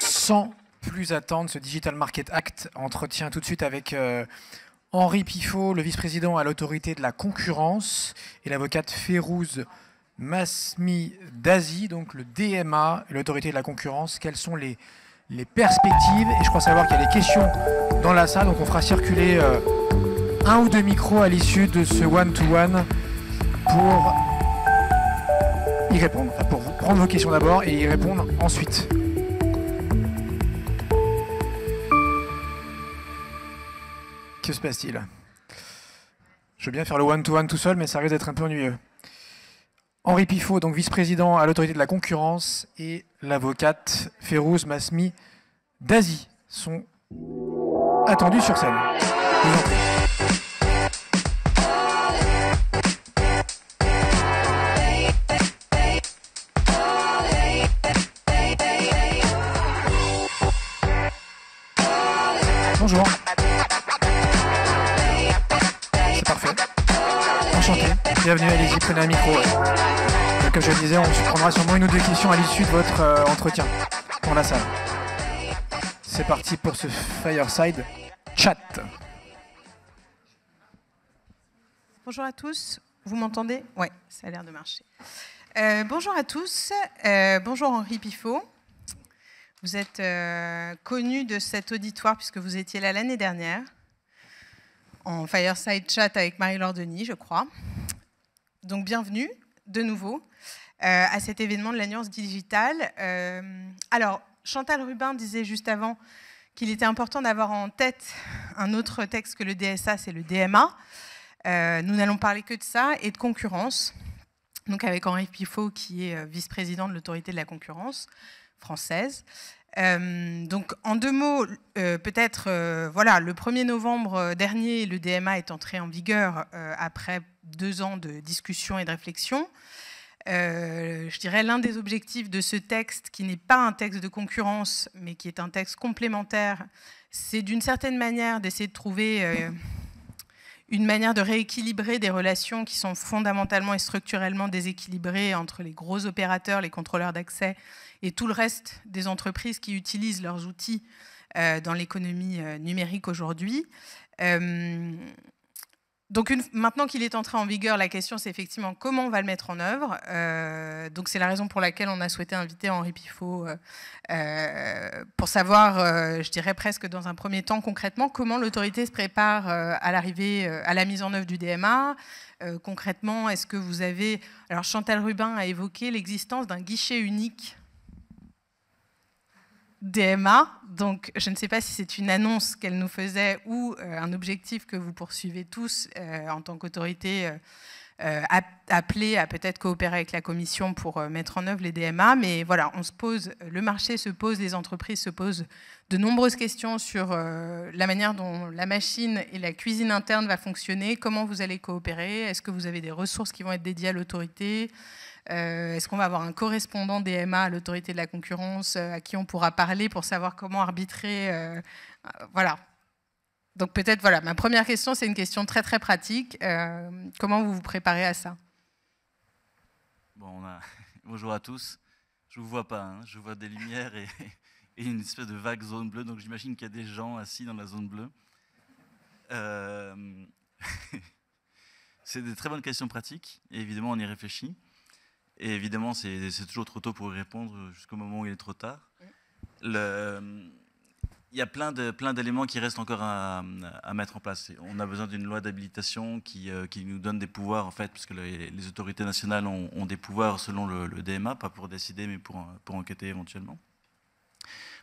Sans plus attendre, ce Digital Market Act entretient tout de suite avec Henri Pifot, le vice-président à l'autorité de la concurrence, et l'avocate Férouz Masmi Dazi, donc le DMA, l'autorité de la concurrence. Quelles sont les perspectives? Et je crois savoir qu'il y a des questions dans la salle, donc on fera circuler un ou deux micros à l'issue de ce one-to-one pour y répondre, enfin, pour prendre vos questions d'abord et y répondre ensuite. Que se passe-t-il? Je veux bien faire le one-to-one tout seul, mais ça risque d'être un peu ennuyeux. Henri Pifot, donc vice-président à l'autorité de la concurrence, et l'avocate Férouz Masmi Dazi sont attendus sur scène. Je vous en prie. Bonjour. C'est parfait. Enchanté. Bienvenue, allez-y, prenez un micro. Donc, comme je le disais, on se prendra sûrement une ou deux questions à l'issue de votre entretien dans la salle. C'est parti pour ce Fireside Chat. Bonjour à tous. Vous m'entendez? Oui, ça a l'air de marcher. Bonjour à tous. Bonjour Henri Pifot. Vous êtes connu de cet auditoire puisque vous étiez là l'année dernière en Fireside Chat avec Marie-Laure Denis, je crois. Donc bienvenue de nouveau à cet événement de l'Alliance Digitale. Alors, Chantal Rubin disait juste avant qu'il était important d'avoir en tête un autre texte que le DSA, c'est le DMA. Nous n'allons parler que de ça et de concurrence. Donc avec Henri Pifot qui est vice-président de l'autorité de la concurrence française. Donc en deux mots, peut-être, voilà, le 1er novembre dernier, le DMA est entré en vigueur après 2 ans de discussion et de réflexion. Je dirais l'un des objectifs de ce texte, qui n'est pas un texte de concurrence, mais qui est un texte complémentaire, c'est d'une certaine manière d'essayer de trouver une manière de rééquilibrer des relations qui sont fondamentalement et structurellement déséquilibrées entre les gros opérateurs, les contrôleurs d'accès et tout le reste des entreprises qui utilisent leurs outils dans l'économie numérique aujourd'hui. Donc maintenant qu'il est entré en vigueur, la question c'est effectivement comment on va le mettre en œuvre. Donc c'est la raison pour laquelle on a souhaité inviter Henri Pifot pour savoir, je dirais presque dans un premier temps concrètement, comment l'autorité se prépare à l'arrivée, à la mise en œuvre du DMA. Concrètement, est-ce que vous avez... Alors Chantal Rubin a évoqué l'existence d'un guichet unique DMA, donc je ne sais pas si c'est une annonce qu'elle nous faisait ou un objectif que vous poursuivez tous en tant qu'autorité appelée à peut-être coopérer avec la Commission pour mettre en œuvre les DMA, mais voilà, on se pose, le marché se pose, les entreprises se posent de nombreuses questions sur la manière dont la machine et la cuisine interne va fonctionner, comment vous allez coopérer, est-ce que vous avez des ressources qui vont être dédiées à l'autorité, est-ce qu'on va avoir un correspondant DMA à l'autorité de la concurrence à qui on pourra parler pour savoir comment arbitrer voilà. Donc peut-être, voilà, ma première question, c'est une question très très pratique. Comment vous vous préparez à ça? Bon, bonjour à tous. Je ne vous vois pas, hein. Je vois des lumières et une espèce de vague zone bleue, donc j'imagine qu'il y a des gens assis dans la zone bleue. C'est des très bonnes questions pratiques, et évidemment on y réfléchit. Et évidemment, c'est toujours trop tôt pour y répondre jusqu'au moment où il est trop tard. Il y a plein d'éléments qui restent encore à mettre en place. On a besoin d'une loi d'habilitation qui nous donne des pouvoirs, en fait, parce que les autorités nationales ont des pouvoirs selon le DMA, pas pour décider, mais pour enquêter éventuellement.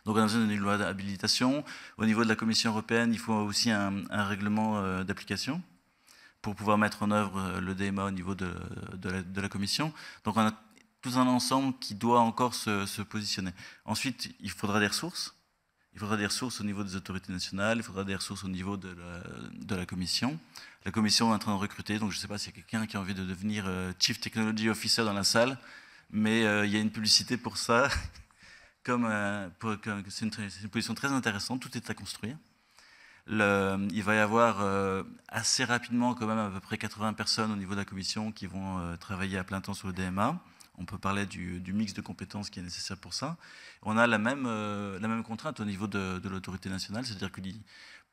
Donc on a besoin d'une loi d'habilitation. Au niveau de la Commission européenne, il faut aussi un règlement d'application pour pouvoir mettre en œuvre le DMA au niveau de la Commission. Donc on a tout un ensemble qui doit encore se positionner. Ensuite, il faudra des ressources. Il faudra des ressources au niveau des autorités nationales, il faudra des ressources au niveau de la Commission. La Commission est en train de recruter, donc je ne sais pas s'il y a quelqu'un qui a envie de devenir Chief Technology Officer dans la salle, mais il y a une publicité pour ça. C'est une position très intéressante, tout est à construire. Il va y avoir assez rapidement quand même à peu près 80 personnes au niveau de la Commission qui vont travailler à plein temps sur le DMA. on peut parler du mix de compétences qui est nécessaire pour ça. On a la même contrainte au niveau de l'autorité nationale, c'est-à-dire que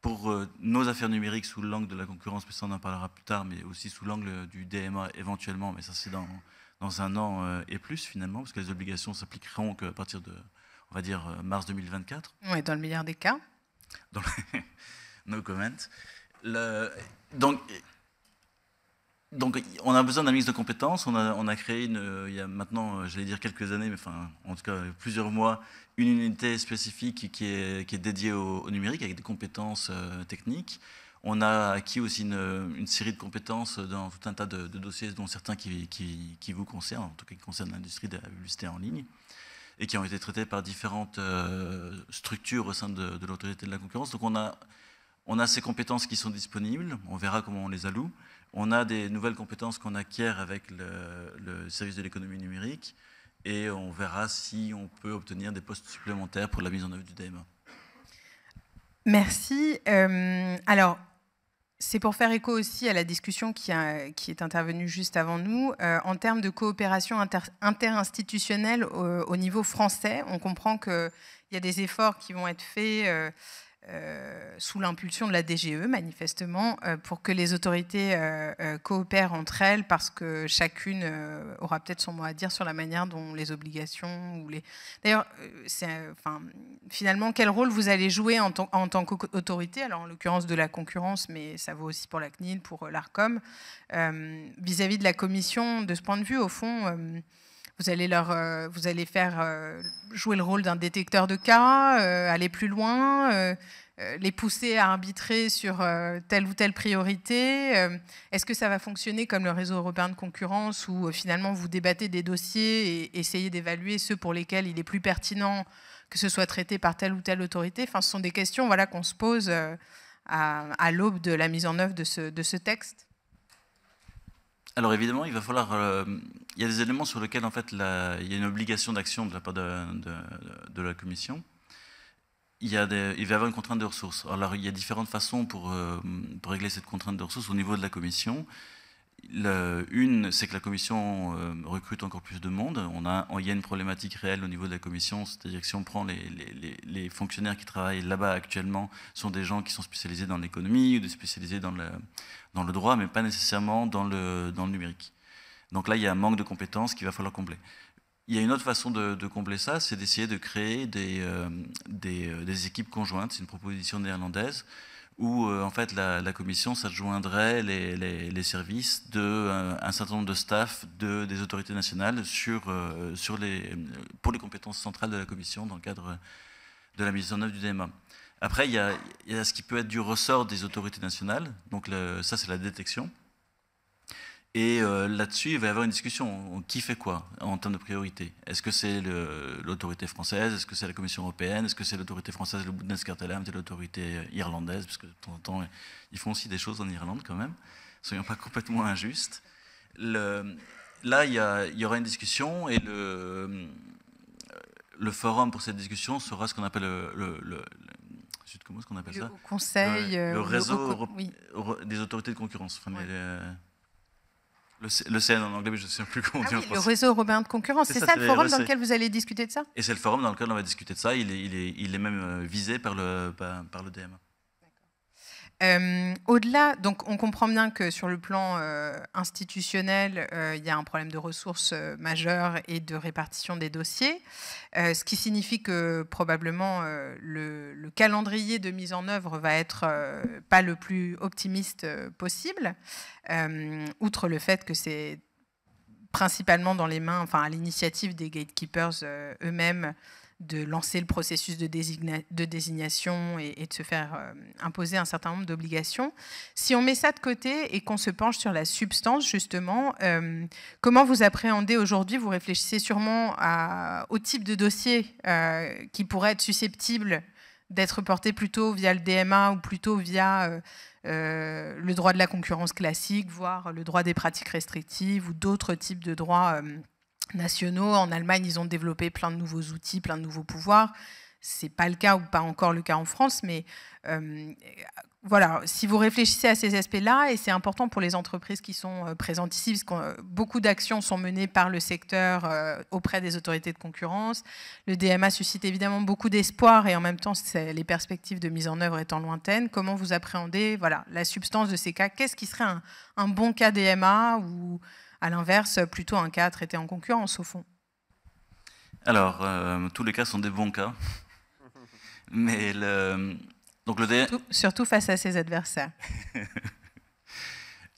pour nos affaires numériques sous l'angle de la concurrence, mais ça on en parlera plus tard, mais aussi sous l'angle du DMA éventuellement, mais ça c'est dans un an et plus finalement, parce que les obligations s'appliqueront qu'à partir de, on va dire, mars 2024. Oui, dans le meilleur des cas. No comment. Donc, on a besoin d'un mix de compétences. On a créé, il y a maintenant, j'allais dire quelques années, mais enfin, en tout cas plusieurs mois, une unité spécifique qui est dédiée au numérique avec des compétences techniques. On a acquis aussi une série de compétences dans tout un tas de dossiers, dont certains qui vous concernent, en tout cas qui concernent l'industrie de la publicité en ligne, et qui ont été traités par différentes structures au sein de l'autorité de la concurrence. Donc on a ces compétences qui sont disponibles, on verra comment on les alloue. On a des nouvelles compétences qu'on acquiert avec le service de l'économie numérique, et on verra si on peut obtenir des postes supplémentaires pour la mise en œuvre du DMA. Merci. Alors, c'est pour faire écho aussi à la discussion qui est intervenue juste avant nous. En termes de coopération interinstitutionnelle au niveau français, on comprend qu'il y a des efforts qui vont être faits sous l'impulsion de la DGE, manifestement, pour que les autorités coopèrent entre elles, parce que chacune aura peut-être son mot à dire sur la manière dont les obligations... D'ailleurs, finalement, quel rôle vous allez jouer en tant qu'autorité, alors en l'occurrence de la concurrence, mais ça vaut aussi pour la CNIL, pour l'ARCOM, vis-à-vis de la Commission, de ce point de vue, au fond... Vous allez faire jouer le rôle d'un détecteur de cas, aller plus loin, les pousser à arbitrer sur telle ou telle priorité. Est-ce que ça va fonctionner comme le réseau européen de concurrence où finalement vous débattez des dossiers et essayez d'évaluer ceux pour lesquels il est plus pertinent que ce soit traité par telle ou telle autorité? Enfin, ce sont des questions, voilà, qu'on se pose à l'aube de la mise en œuvre de ce texte. Alors évidemment, il va falloir. Il y a des éléments sur lesquels en fait il y a une obligation d'action de la part de la Commission. Il va y avoir une contrainte de ressources. Alors il y a différentes façons pour régler cette contrainte de ressources au niveau de la Commission. Une, c'est que la Commission recrute encore plus de monde. Il y a une problématique réelle au niveau de la Commission, c'est-à-dire que si on prend les fonctionnaires qui travaillent là-bas actuellement, sont des gens qui sont spécialisés dans l'économie ou spécialisés dans le droit, mais pas nécessairement dans le numérique. Donc là, il y a un manque de compétences qu'il va falloir combler. Il y a une autre façon de combler ça, c'est d'essayer de créer des équipes conjointes. C'est une proposition néerlandaise où en fait la Commission s'adjoindrait les services d'un certain nombre de staff des autorités nationales pour les compétences centrales de la Commission dans le cadre de la mise en œuvre du DMA. Après, il y a ce qui peut être du ressort des autorités nationales, donc ça c'est la détection. Et là-dessus, il va y avoir une discussion. Qui fait quoi en termes de priorité? Est-ce que c'est l'autorité française? Est-ce que c'est la Commission européenne? Est-ce que c'est l'autorité française, le Bundeskartellamt, et l'autorité irlandaise? Parce que de temps en temps, ils font aussi des choses en Irlande quand même. Soyons pas complètement injustes. Là, il y aura une discussion et le forum pour cette discussion sera ce qu'on appelle comment est-ce qu'on appelle ça? Le conseil... le réseau oui. des autorités de concurrence. Enfin, le CN en anglais, mais je ne sais plus comment on dit en français. Le réseau européen de concurrence, c'est ça le forum dans lequel vous allez discuter de ça? Et c'est le forum dans lequel on va discuter de ça. Il est même visé par le DMA. Au-delà, donc on comprend bien que sur le plan institutionnel, il y a un problème de ressources majeur et de répartition des dossiers, ce qui signifie que probablement le calendrier de mise en œuvre va être pas le plus optimiste possible, outre le fait que c'est principalement dans les mains, enfin à l'initiative des gatekeepers eux-mêmes, de lancer le processus de désignation et de se faire imposer un certain nombre d'obligations. Si on met ça de côté et qu'on se penche sur la substance, justement, comment vous appréhendez aujourd'hui? Vous réfléchissez sûrement au type de dossier qui pourrait être susceptible d'être porté plutôt via le DMA ou plutôt via le droit de la concurrence classique, voire le droit des pratiques restrictives ou d'autres types de droits nationaux. En Allemagne, ils ont développé plein de nouveaux outils, plein de nouveaux pouvoirs. c'est pas le cas ou pas encore le cas en France, mais voilà, si vous réfléchissez à ces aspects-là, et c'est important pour les entreprises qui sont présentes ici, parce que beaucoup d'actions sont menées par le secteur auprès des autorités de concurrence. Le DMA suscite évidemment beaucoup d'espoir et en même temps, les perspectives de mise en œuvre étant lointaines. Comment vous appréhendez voilà, la substance de ces cas? Qu'est-ce qui serait un bon cas DMA ou, à l'inverse, plutôt un cas traité en concurrence, au fond? Alors, tous les cas sont des bons cas. Mais donc surtout face à ses adversaires.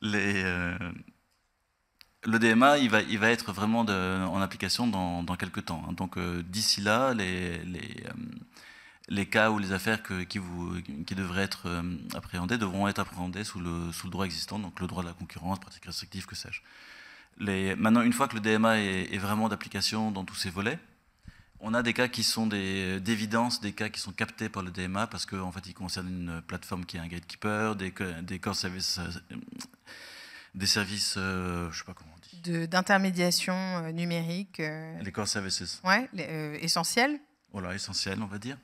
Le DMA, il va être vraiment en application dans quelques temps. Hein. Donc d'ici là, les cas ou les affaires qui devraient être appréhendées devront être appréhendées sous le droit existant, donc le droit de la concurrence, pratique restrictive, que sais-je. Maintenant, une fois que le DMA est vraiment d'application dans tous ses volets, on a des cas qui sont d'évidence, des cas qui sont captés par le DMA parce qu'en fait, ils concernent une plateforme qui est un gatekeeper, des core services, des services, je ne sais pas comment on dit. D'intermédiation numérique. Les core services. Ouais, essentiels. Voilà, essentiels, on va dire.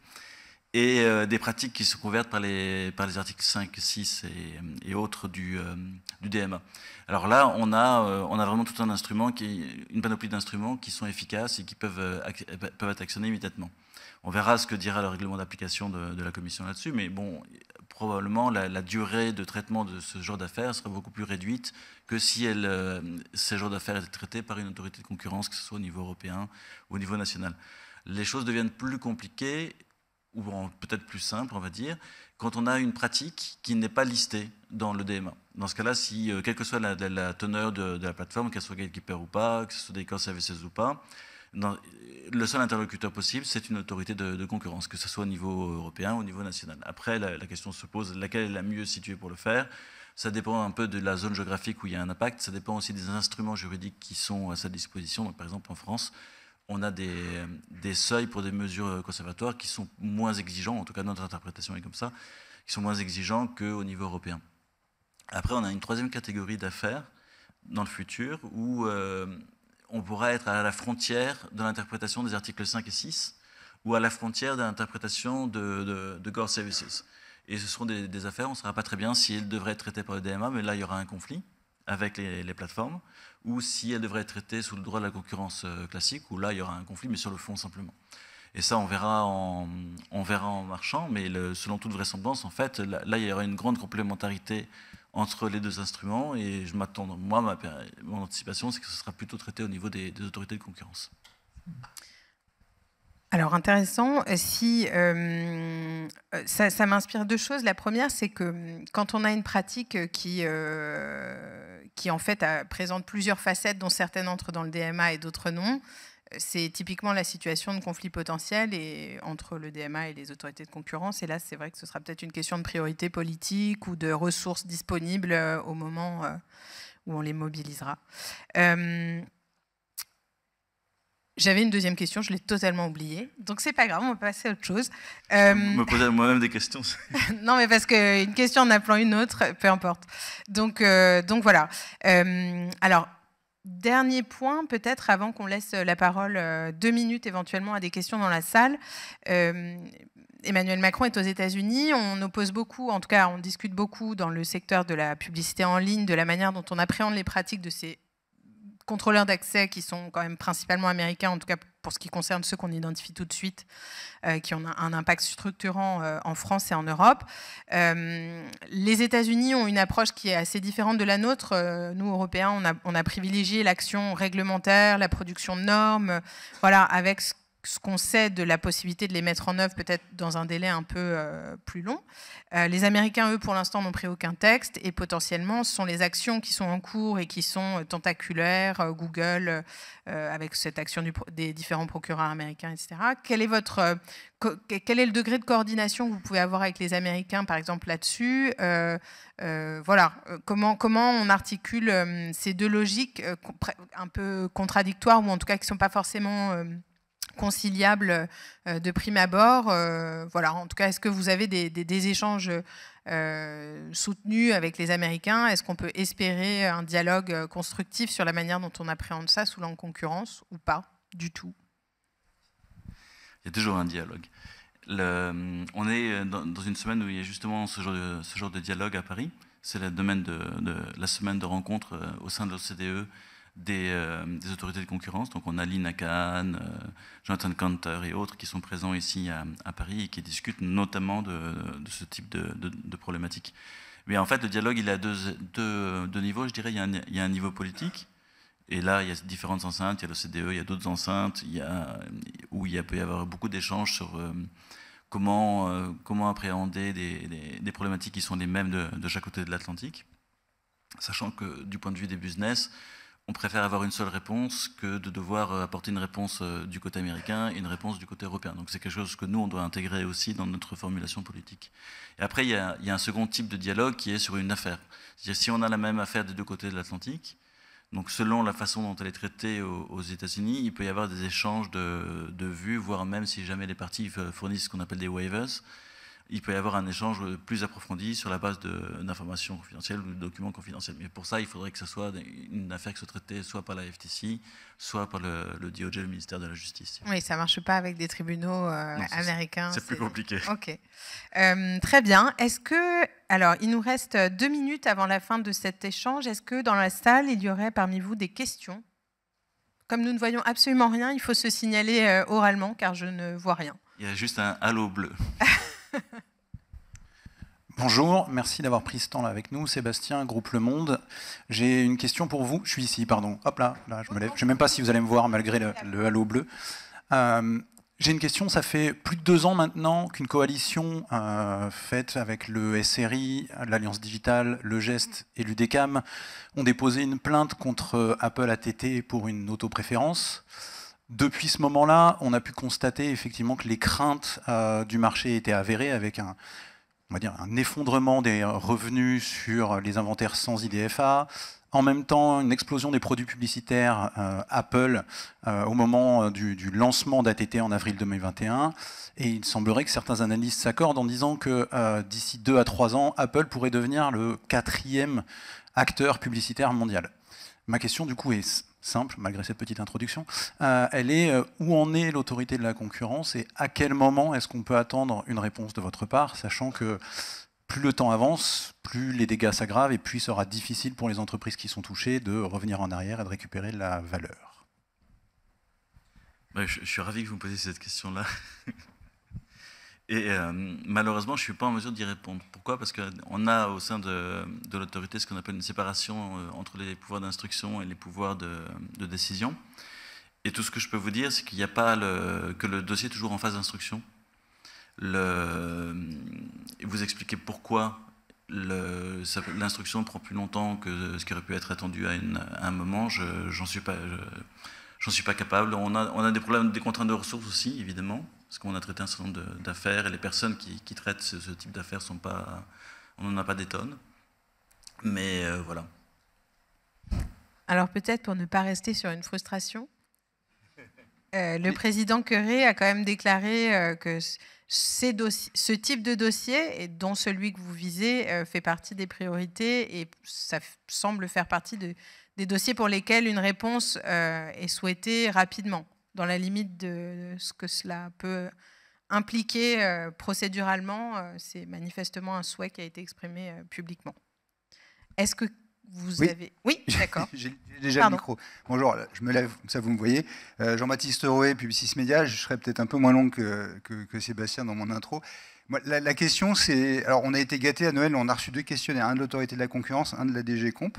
Et des pratiques qui sont couvertes par les articles 5, 6 et autres du DMA. Alors là, on a vraiment tout un instrument, une panoplie d'instruments qui sont efficaces et qui peuvent être actionnés immédiatement. On verra ce que dira le règlement d'application de la Commission là-dessus, mais bon, probablement la durée de traitement de ce genre d'affaires sera beaucoup plus réduite que si ces genres d'affaires étaient traités par une autorité de concurrence, que ce soit au niveau européen ou au niveau national. Les choses deviennent plus compliquées, ou peut-être plus simple, on va dire, quand on a une pratique qui n'est pas listée dans le DMA. Dans ce cas-là, si, quelle que soit la teneur de la plateforme, qu'elle soit gatekeeper ou pas, que ce soit des core services ou pas, le seul interlocuteur possible, c'est une autorité de concurrence, que ce soit au niveau européen ou au niveau national. Après, la question se pose, laquelle est la mieux située pour le faire? Ça dépend un peu de la zone géographique où il y a un impact, ça dépend aussi des instruments juridiques qui sont à sa disposition. Donc, par exemple, en France, on a des seuils pour des mesures conservatoires qui sont moins exigeants, en tout cas notre interprétation est comme ça, qui sont moins exigeants qu'au niveau européen. Après, on a une troisième catégorie d'affaires dans le futur où on pourra être à la frontière de l'interprétation des articles 5 et 6 ou à la frontière de l'interprétation de core services. Et ce seront des affaires, on ne saura pas très bien si elles devraient être traitées par le DMA, mais là, il y aura un conflit avec les plateformes, ou si elles devraient être traitées sous le droit de la concurrence classique, où là, il y aura un conflit, mais sur le fond, simplement. Et ça, on verra en marchant, mais selon toute vraisemblance, en fait, là, il y aura une grande complémentarité entre les deux instruments, et je m'attends, moi, mon anticipation, c'est que ce sera plutôt traité au niveau des autorités de concurrence. Alors, intéressant. Ça m'inspire deux choses. La première, c'est que quand on a une pratique qui en fait, présente plusieurs facettes, dont certaines entrent dans le DMA et d'autres non, c'est typiquement la situation de conflit potentiel entre le DMA et les autorités de concurrence. Et là, c'est vrai que ce sera peut-être une question de priorité politique ou de ressources disponibles au moment où on les mobilisera. J'avais une deuxième question, je l'ai totalement oubliée. Donc, c'est pas grave, on va passer à autre chose. Me poser moi-même des questions. Non, mais parce qu'une question en appelant une autre, peu importe. Donc voilà. Alors, dernier point, peut-être, avant qu'on laisse la parole 2 minutes éventuellement à des questions dans la salle. Emmanuel Macron est aux États-Unis. On oppose beaucoup, en tout cas, on discute beaucoup dans le secteur de la publicité en ligne, de la manière dont on appréhende les pratiques de ces contrôleurs d'accès qui sont quand même principalement américains, en tout cas pour ce qui concerne ceux qu'on identifie tout de suite, qui ont un impact structurant en France et en Europe. Les États-Unis ont une approche qui est assez différente de la nôtre. Nous, Européens, on a privilégié l'action réglementaire, la production de normes, voilà, avec ce qu'on sait de la possibilité de les mettre en œuvre peut-être dans un délai un peu plus long. Les Américains, eux, pour l'instant, n'ont pris aucun texte et potentiellement, ce sont les actions qui sont en cours et qui sont tentaculaires, Google, avec cette action des différents procureurs américains, etc. Quel est le degré de coordination que vous pouvez avoir avec les Américains, par exemple, là-dessus voilà, comment on articule ces deux logiques un peu contradictoires ou en tout cas qui ne sont pas forcément conciliable de prime abord. Voilà. En tout cas, est-ce que vous avez des échanges soutenus avec les Américains? Est-ce qu'on peut espérer un dialogue constructif sur la manière dont on appréhende ça sous l'angle concurrence ou pas du tout? Il y a toujours un dialogue. On est dans une semaine où il y a justement ce genre de dialogue à Paris. C'est la semaine de rencontre au sein de l'OCDE des autorités de concurrence. Donc on a Lina Khan, Jonathan Kanter et autres qui sont présents ici à Paris et qui discutent notamment de ce type de problématiques. Mais en fait, le dialogue, il est à deux niveaux, je dirais. Il y a un niveau politique. Et là, il y a différentes enceintes, il y a l'OCDE, il y a d'autres enceintes, où il peut y avoir beaucoup d'échanges sur comment appréhender des problématiques qui sont les mêmes de chaque côté de l'Atlantique. Sachant que du point de vue des business, on préfère avoir une seule réponse que de devoir apporter une réponse du côté américain et une réponse du côté européen. Donc c'est quelque chose que nous, on doit intégrer aussi dans notre formulation politique. Et après, il y a un second type de dialogue qui est sur une affaire. C'est-à-dire si on a la même affaire des deux côtés de l'Atlantique, donc selon la façon dont elle est traitée aux États-Unis, il peut y avoir des échanges de vues, voire même si jamais les parties fournissent ce qu'on appelle des waivers, il peut y avoir un échange plus approfondi sur la base d'informations confidentielles ou de documents confidentiels. Mais pour ça, il faudrait que ce soit une affaire qui soit traitée soit par la FTC, soit par le DOJ, le ministère de la Justice. Oui, ça ne marche pas avec des tribunaux américains. C'est plus compliqué. Ok. Très bien. Alors, il nous reste 2 minutes avant la fin de cet échange. Est-ce que dans la salle, il y aurait parmi vous des questions? Comme nous ne voyons absolument rien, il faut se signaler oralement, car je ne vois rien. Il y a juste un halo bleu. Bonjour, merci d'avoir pris ce temps-là avec nous. Sébastien, Groupe Le Monde. J'ai une question pour vous. Je suis ici, pardon. Hop là, je me lève. Je ne sais même pas si vous allez me voir malgré le halo bleu. J'ai une question. Ça fait plus de 2 ans maintenant qu'une coalition faite avec le SRI, l'Alliance Digitale, le Geste et l'UDECAM ont déposé une plainte contre Apple ATT pour une autopréférence. Depuis ce moment-là, on a pu constater effectivement que les craintes du marché étaient avérées avec un effondrement des revenus sur les inventaires sans IDFA, en même temps une explosion des produits publicitaires Apple au moment du lancement d'ATT en avril 2021. Et il semblerait que certains analystes s'accordent en disant que d'ici 2 à 3 ans, Apple pourrait devenir le 4e acteur publicitaire mondial. Ma question du coup est simple, malgré cette petite introduction, elle est où en est l'autorité de la concurrence et à quel moment est-ce qu'on peut attendre une réponse de votre part, sachant que plus le temps avance, plus les dégâts s'aggravent et plus il sera difficile pour les entreprises qui sont touchées de revenir en arrière et de récupérer la valeur. Je suis ravi que vous me posiez cette question-là. Et malheureusement, je ne suis pas en mesure d'y répondre. Pourquoi? Parce qu'on a au sein de l'autorité ce qu'on appelle une séparation entre les pouvoirs d'instruction et les pouvoirs de décision. Et tout ce que je peux vous dire, c'est qu'il n'y a pas que le dossier est toujours en phase d'instruction. Vous expliquez pourquoi l'instruction prend plus longtemps que ce qui aurait pu être attendu à un moment. J'en suis pas capable. On a des problèmes, des contraintes de ressources aussi, évidemment. Parce qu'on a traité un certain nombre d'affaires et les personnes qui traitent ce type d'affaires on n'en a pas des tonnes. Mais voilà. Alors peut-être pour ne pas rester sur une frustration, le président Queré a quand même déclaré que ce type de dossier, et dont celui que vous visez, fait partie des priorités et ça semble faire partie des dossiers pour lesquels une réponse est souhaitée rapidement, dans la limite de ce que cela peut impliquer procéduralement. C'est manifestement un souhait qui a été exprimé publiquement. Est-ce que vous avez... Oui, d'accord. J'ai déjà le micro. Bonjour, je me lève, comme ça vous me voyez. Jean-Baptiste Roé, Publicis Média. Je serai peut-être un peu moins long que Sébastien dans mon intro. Moi, la question, c'est... Alors, on a été gâtés à Noël, on a reçu 2 questionnaires, un de l'autorité de la concurrence, un de la DG Comp,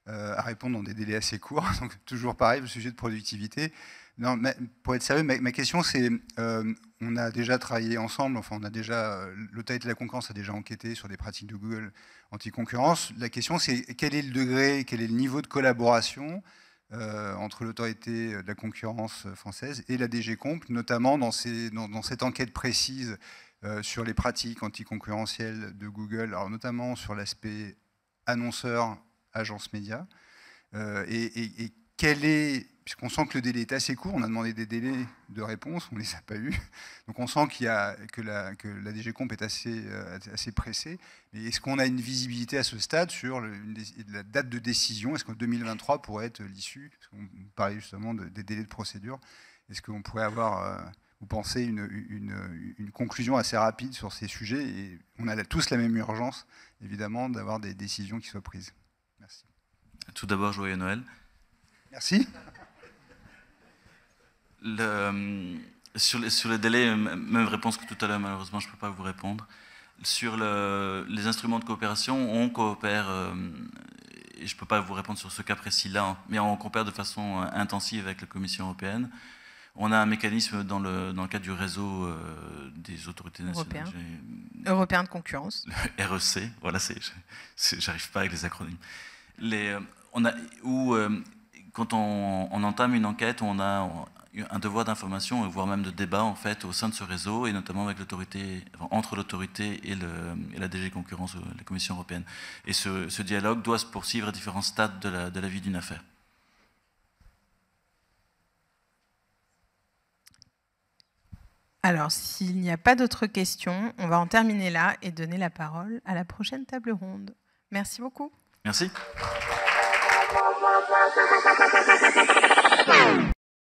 à répondre dans des délais assez courts. Donc, toujours pareil, le sujet de productivité. Non, mais pour être sérieux, ma question, c'est, on a déjà travaillé ensemble, enfin, l'autorité de la concurrence a déjà enquêté sur des pratiques de Google anti-concurrence. La question, c'est quel est le degré, quel est le niveau de collaboration entre l'autorité de la concurrence française et la DG Comp, notamment dans cette enquête précise sur les pratiques anticoncurrentielles de Google, alors notamment sur l'aspect annonceur, agence média, et quel est... Puisqu'on sent que le délai est assez court, on a demandé des délais de réponse, on ne les a pas eus. Donc on sent que la DG Comp est assez pressée. Mais est-ce qu'on a une visibilité à ce stade sur la date de décision? Est-ce qu'en 2023 pourrait être l'issue? Parce qu'on parlait justement des délais de procédure. Est-ce qu'on pourrait avoir vous pensez une conclusion assez rapide sur ces sujets. Et on a tous la même urgence, évidemment, d'avoir des décisions qui soient prises. Merci. Tout d'abord, joyeux Noël. Merci. Sur le délai, même réponse que tout à l'heure, malheureusement, je ne peux pas vous répondre. Sur les instruments de coopération, on coopère, et je ne peux pas vous répondre sur ce cas précis-là, mais on coopère de façon intensive avec la Commission européenne. On a un mécanisme dans le cadre du réseau des autorités nationales. Européen de concurrence. Le REC, voilà, j'arrive pas avec les acronymes. Quand on entame une enquête, on a un devoir d'information, voire même de débat en fait, au sein de ce réseau, et notamment avec entre l'autorité et la DG Concurrence, la Commission européenne. Et ce dialogue doit se poursuivre à différents stades de la vie d'une affaire. Alors, s'il n'y a pas d'autres questions, on va en terminer là et donner la parole à la prochaine table ronde. Merci beaucoup. Merci.